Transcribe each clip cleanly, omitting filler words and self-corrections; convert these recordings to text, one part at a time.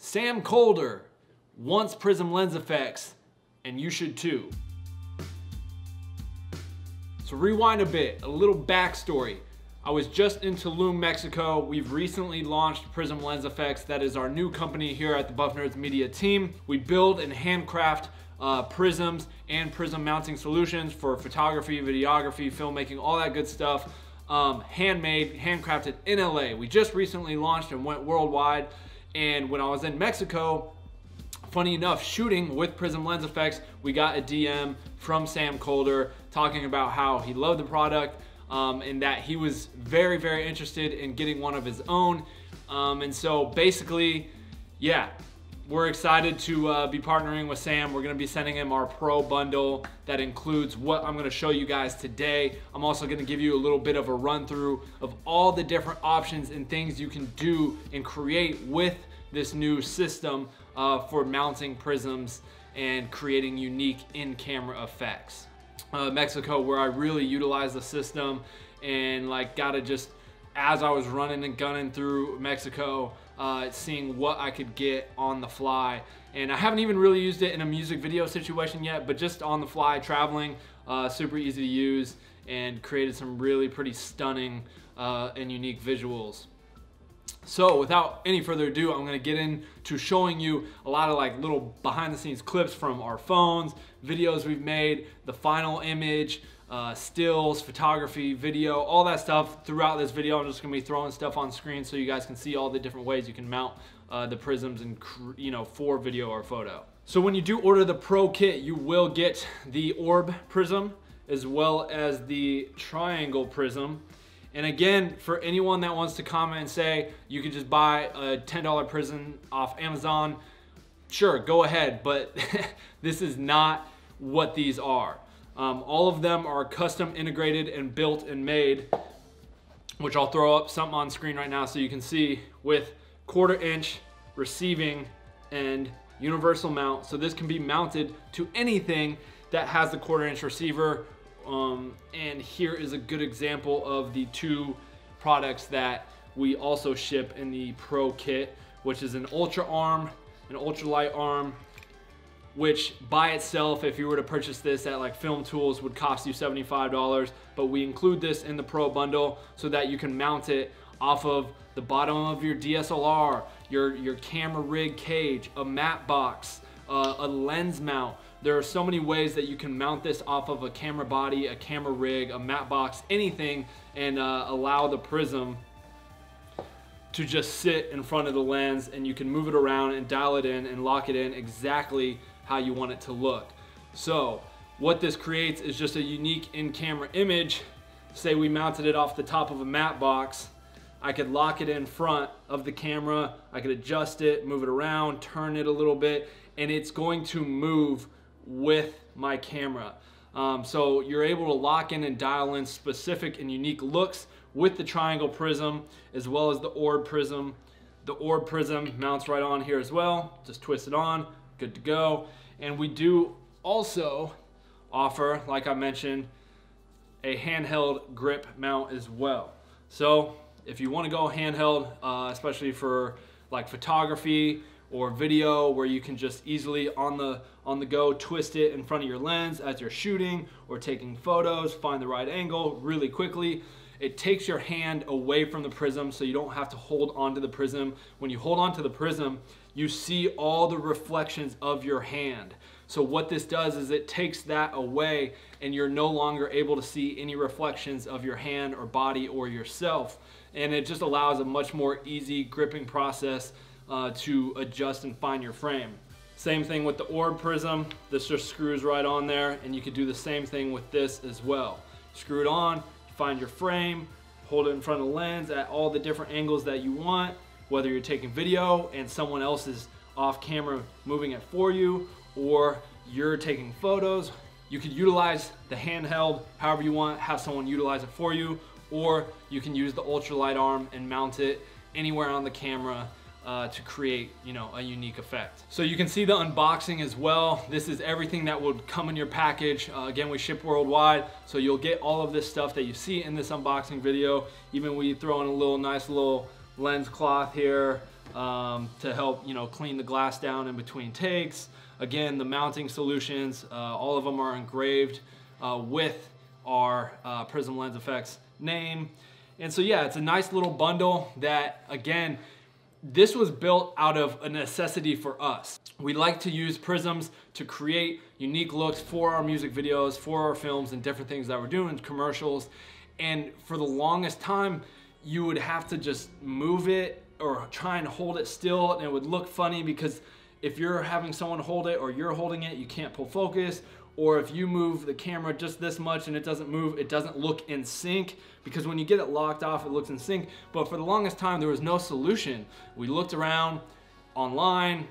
Sam Kolder wants prism lens effects, and you should too. So rewind a bit, a little backstory. I was just in Tulum, Mexico. We've recently launched Prism Lens Effects. That is our new company here at the Buff Nerds Media team. We build and handcraft prisms and prism mounting solutions for photography, videography, filmmaking, all that good stuff. Handmade, handcrafted in LA. We just recently launched and went worldwide. And when I was in Mexico, funny enough, shooting with Prism Lens Effects, we got a DM from Sam Kolder talking about how he loved the product and that he was very, very interested in getting one of his own. And so basically, yeah, we're excited to be partnering with Sam. We're gonna be sending him our Pro bundle that includes what I'm gonna show you guys today. I'm also gonna give you a little bit of a run through of all the different options and things you can do and create with this new system for mounting prisms and creating unique in-camera effects. Mexico, where I really utilize the system and like gotta just, as I was running and gunning through Mexico, seeing what I could get on the fly. And I haven't even really used it in a music video situation yet, but just on the fly traveling, super easy to use, and created some really pretty stunning and unique visuals. So without any further ado, I'm gonna get into showing you a lot of like little behind the scenes clips from our phones, videos we've made, the final image, stills, photography, video, all that stuff throughout this video. I'm just gonna be throwing stuff on screen so you guys can see all the different ways you can mount the prisms and for video or photo. So when you do order the Pro kit, you will get the orb prism as well as the triangle prism. And again, for anyone that wants to comment and say you could just buy a $10 prism off Amazon, sure, go ahead, but this is not what these are. All of them are custom integrated and built and made, which I'll throw up something on screen right now so you can see, with 1/4 inch receiving and universal mount. So this can be mounted to anything that has the 1/4 inch receiver. And here is a good example of the two products that we also ship in the Pro kit, which is an ultra arm, an ultralight arm, which by itself, if you were to purchase this at like Film Tools, would cost you $75. But we include this in the Pro bundle so that you can mount it off of the bottom of your DSLR, your camera rig cage, a matte box, a lens mount. There are so many ways that you can mount this off of a camera body, a camera rig, a matte box, anything, and allow the prism to just sit in front of the lens, and you can move it around and dial it in and lock it in exactly how you want it to look. So what this creates is just a unique in-camera image. Say we mounted it off the top of a matte box. I could lock it in front of the camera. I could adjust it, move it around, turn it a little bit, and it's going to move with my camera. So you're able to lock in and dial in specific and unique looks with the triangle prism as well as the orb prism. The orb prism mounts right on here as well. Just twist it on, good to go. And we do also offer, like I mentioned, a handheld grip mount as well. So if you want to go handheld, especially for like photography or video, where you can just easily on the go twist it in front of your lens as you're shooting or taking photos, find the right angle really quickly. It takes your hand away from the prism so you don't have to hold onto the prism. When you hold onto the prism, you see all the reflections of your hand. So what this does is it takes that away and you're no longer able to see any reflections of your hand or body or yourself. And it just allows a much more easy gripping process to adjust and find your frame. Same thing with the orb prism. This just screws right on there, and you could do the same thing with this as well. Screw it on, find your frame, hold it in front of the lens at all the different angles that you want, whether you're taking video and someone else is off camera moving it for you, or you're taking photos. You could utilize the handheld however you want, have someone utilize it for you, or you can use the ultralight arm and mount it anywhere on the camera to create, a unique effect. So you can see the unboxing as well. This is everything that would come in your package. Again, we ship worldwide, so you'll get all of this stuff that you see in this unboxing video. Even we throw in a nice little lens cloth here, to help, you know, clean the glass down in between takes. Again, the mounting solutions, all of them are engraved with our Prism Lens Effects name. And so yeah, it's a nice little bundle that, again, this was built out of a necessity for us. We like to use prisms to create unique looks for our music videos, for our films, and different things that we're doing, commercials. And for the longest time, you would have to just move it or try and hold it still, and it would look funny because if you're having someone hold it or you're holding it, you can't pull focus. Or if you move the camera just this much and it doesn't move, it doesn't look in sync, because when you get it locked off, it looks in sync. But for the longest time, there was no solution. We looked around online,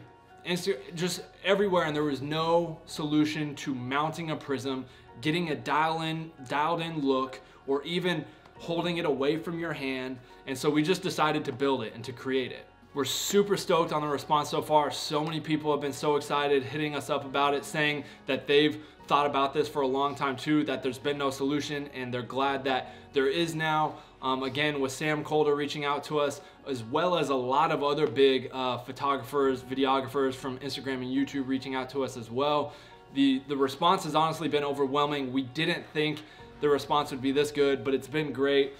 just everywhere, and there was no solution to mounting a prism, getting a dialed in look, or even holding it away from your hand. And so we just decided to build it and to create it. We're super stoked on the response so far. So many people have been so excited, hitting us up about it, saying that they've thought about this for a long time too, that there's been no solution, and they're glad that there is now. Again, with Sam Kolder reaching out to us, as well as a lot of other big photographers, videographers from Instagram and YouTube reaching out to us as well. The response has honestly been overwhelming. We didn't think the response would be this good, but it's been great.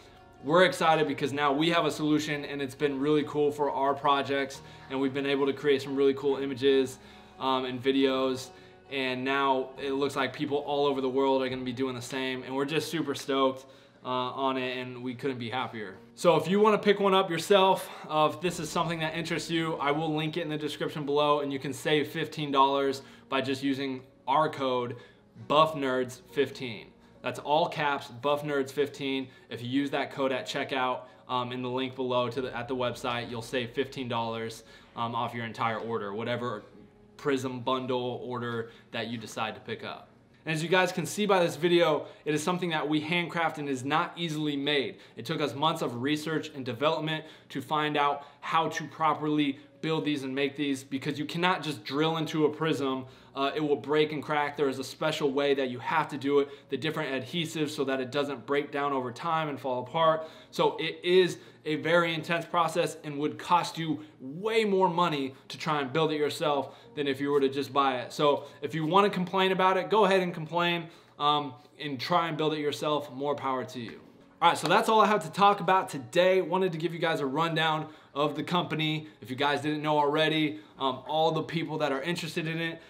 We're excited because now we have a solution, and it's been really cool for our projects, and we've been able to create some really cool images and videos, and now it looks like people all over the world are going to be doing the same, and we're just super stoked on it, and we couldn't be happier. So if you want to pick one up yourself, if this is something that interests you, I will link it in the description below, and you can save $15 by just using our code BuffNerds15. That's all caps, BuffNerds15. If you use that code at checkout in the link below at the website, you'll save $15 off your entire order, whatever Prism bundle order that you decide to pick up. And as you guys can see by this video, it is something that we handcraft and is not easily made. It took us months of research and development to find out how to properly build these and make these, because you cannot just drill into a prism. It will break and crack. There is a special way that you have to do it, the different adhesives, so that it doesn't break down over time and fall apart. So it is a very intense process and would cost you way more money to try and build it yourself than if you were to just buy it. So if you want to complain about it, go ahead and complain and try and build it yourself. More power to you. All right, so that's all I have to talk about today. Wanted to give you guys a rundown of the company. If you guys didn't know already, all the people that are interested in it,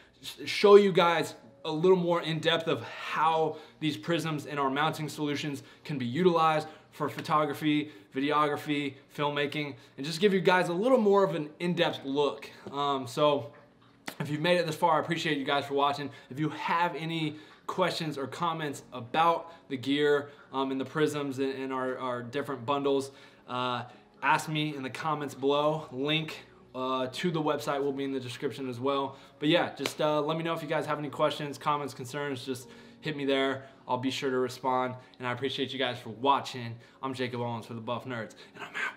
show you guys a little more in depth of how these prisms and our mounting solutions can be utilized for photography, videography, filmmaking, and just give you guys a little more of an in-depth look. So if you've made it this far, I appreciate you guys for watching. If you have any questions or comments about the gear and the prisms and our different bundles, ask me in the comments below. Link to the website will be in the description as well. But yeah, just let me know if you guys have any questions, comments, concerns. Just hit me there. I'll be sure to respond. And I appreciate you guys for watching. I'm Jakob Owens for the Buff Nerds, and I'm out.